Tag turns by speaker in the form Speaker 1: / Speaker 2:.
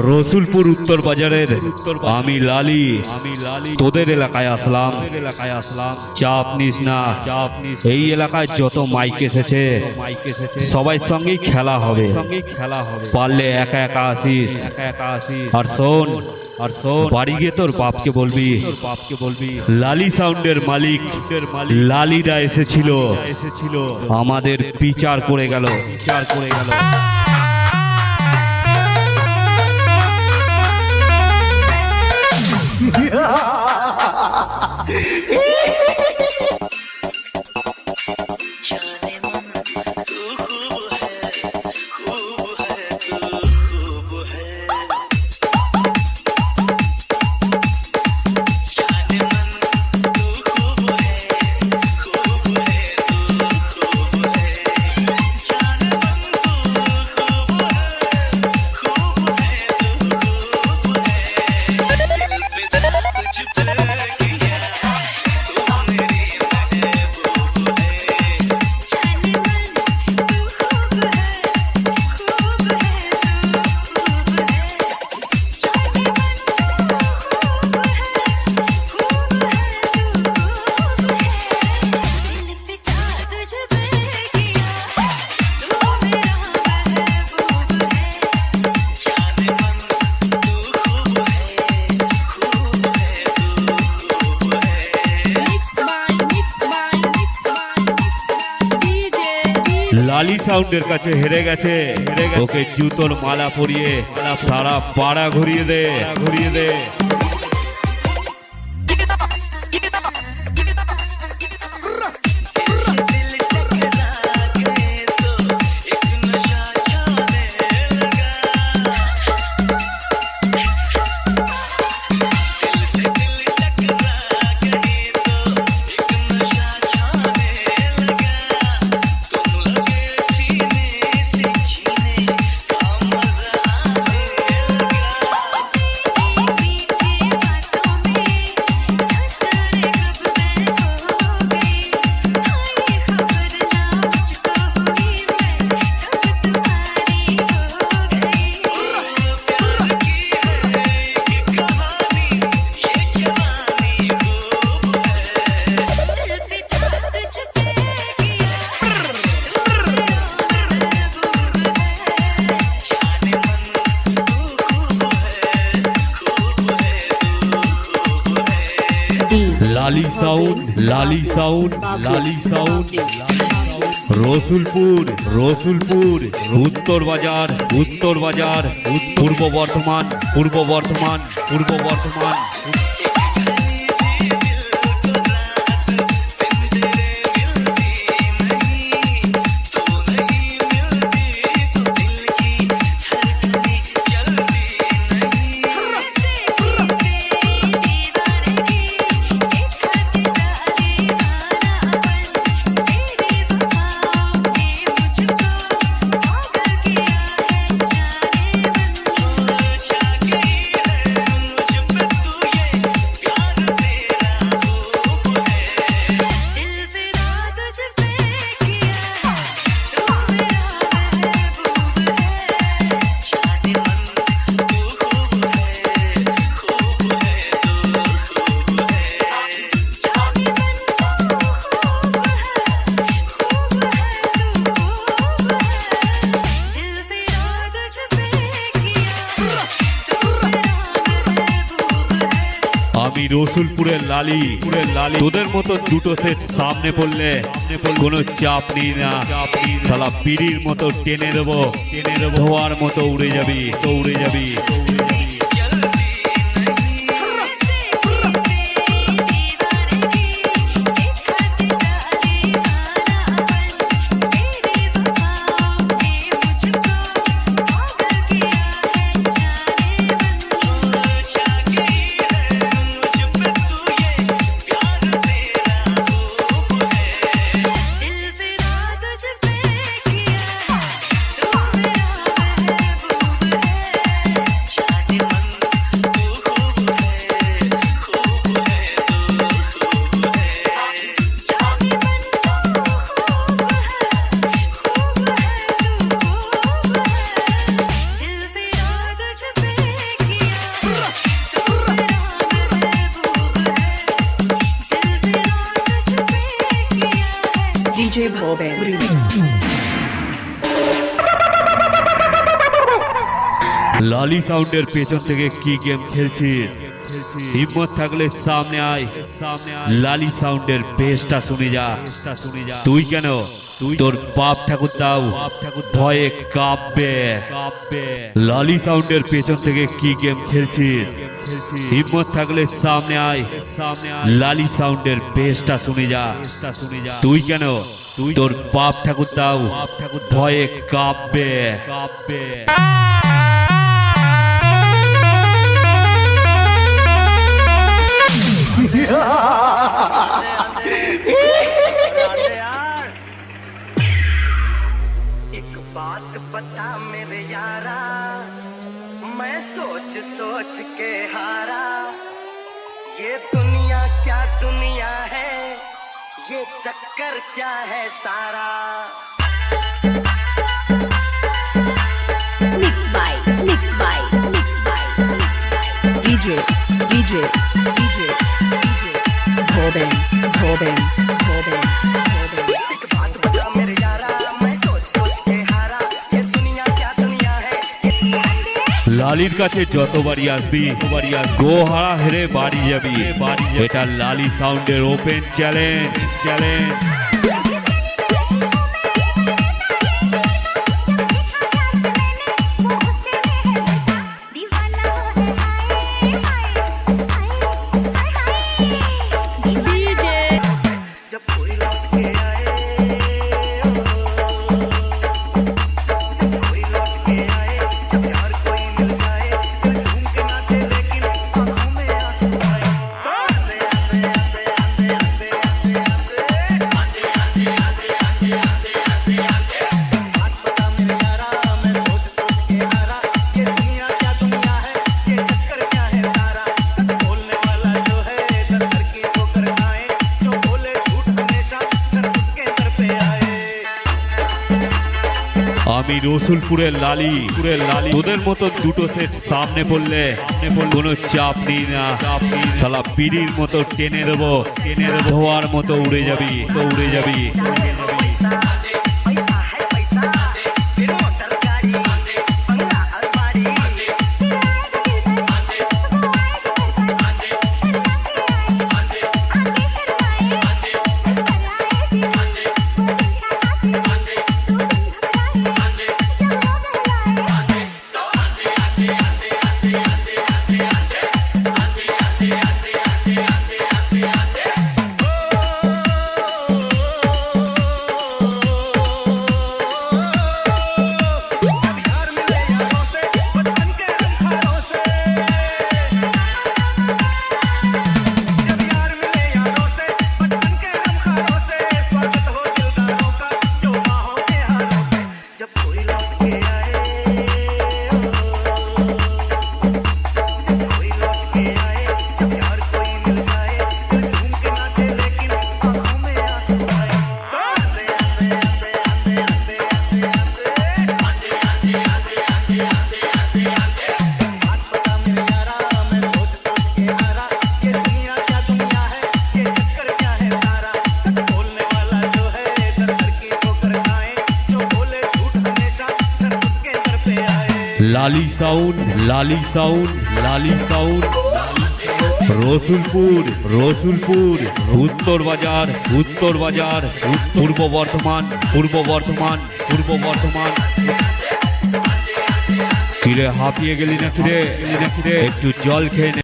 Speaker 1: রসুলপুর উত্তর বাজারের আমি লালি তোদের এলাকায় আসলাম। চাপ নিস না, এই এলাকায় যত মাইক এসেছে সবাই সঙ্গেই খেলা হবে। পারলে একা একা আসিস। আর শোন, বাড়ি গিয়ে তোর বাপকে বলবি লালি সাউন্ডের মালিক লালিদা এসেছিল, আমাদের বিচার করে গেল। লালি সাউন্ডের কাছে হেরে গেছে, ওকে জুতোর মালা পরিয়ে সারা পাড়া ঘুরিয়ে দে। লালি সাউন্ড রসুলপুর উত্তর বাজার পূর্ব বর্ধমান। আমি রসুলপুরের লালি, তোদের মতো দুটো সেট সামনে পড়লে কোনো চাপ নেই না, শালা বিড়ির মতো টেনে দেবো, ধোয়ার মতো উড়ে যাবি।
Speaker 2: Bhoben Remix.
Speaker 1: লালি সাউন্ডের পেছন থেকে কি গেম খেলছিস? হিম্মত থাকলে সামনে আয়, লালি সাউন্ডের বেসটা শুনে যা। তুই কেন, তোর বাপ ঠাকুর দাও ভয়ে কাঁপবে। লালি সাউন্ডের পেছন থেকে কি গেম খেলছিস? হিম্মত থাকলে সামনে আয়, লালি সাউন্ডের বেসটা শুনে যা। তুই কেন, তোর বাপ ঠাকুর দাও ভয়ে কাঁপবে।
Speaker 3: एक बात बता मेरे यारा, मैं सोच सोच के हारा। ये दुनिया क्या दुनिया है, ये चक्कर क्या है सारा।
Speaker 2: Mixed by DJ Bhoben.
Speaker 3: एक बात बता मेरे यारा, मैं सोच सोच के हारा। ये दुनिया क्या दुनिया है।
Speaker 1: লালির কাছে যতবারই আসবি গো হারা হেরে বাড়ি যাবি। এটা লালি সাউন্ডের ওপেন চ্যালেঞ্জ।
Speaker 3: जब कोई लौट के आए, जब कोई लौट के आए, जब प्यार कोई मिल जाए, तो झूम के नाचे लेकिन आंखों में आंसू आए। आंधे आंधे आंधे आंधे आंधे आंधे आंधे आंधे। बात बता मेरे यारा, मैं सोच सोच के हारा। ये दुनिया क्या दुनिया है, ये चक्कर क्या है सारा। सच बोलने वाला जो है दर दर की ठोकर खाए, जो बोले झूठ हमेशा दर उसके दर पे आए।
Speaker 1: আমি রসুলপুরের লালি, তোদের মতো দুটো সেট সামনে পড়লে কোনো চাপ নেই না। শালা পিড়ির মতো টেনে দেবো, ধোয়ার মতো উড়ে যাবি।
Speaker 3: पैसा है पैसा, फिर मोटर गाड़ी, बंगला अलमारी। जब यार मिले यारों से, बचपन के रंगहारों से। जब यार मिले यारों से, बचपन के रंगहारों से। स्वागत हो दिलदारों का जो बाहों के हारों से। जब कोई लौट के आए, जब कोई लौट के आए, जब प्यार कोई मिल जाए, तो झूम के नाचे लेकिन आंखों में आंसू आए। आंधे आंधे आंधे आंधे आंधे आंधे। बात बता मेरे यारा, मैं सोच सोच के हारा। ये दुनिया क्या दुनिया है, ये चक्कर क्या है सारा। सच बोलने वाला जो है दर दर की ठोकर खाए, जो बोले झूठ हमेशा दर उसके दर पे आए।
Speaker 1: লালি সাউন্ড রসুলপুর উত্তর বাজার পূর্ব বর্ধমান। কিরে হাঁপিয়ে গেলি না কিরে? একটু জল খেয়ে নে।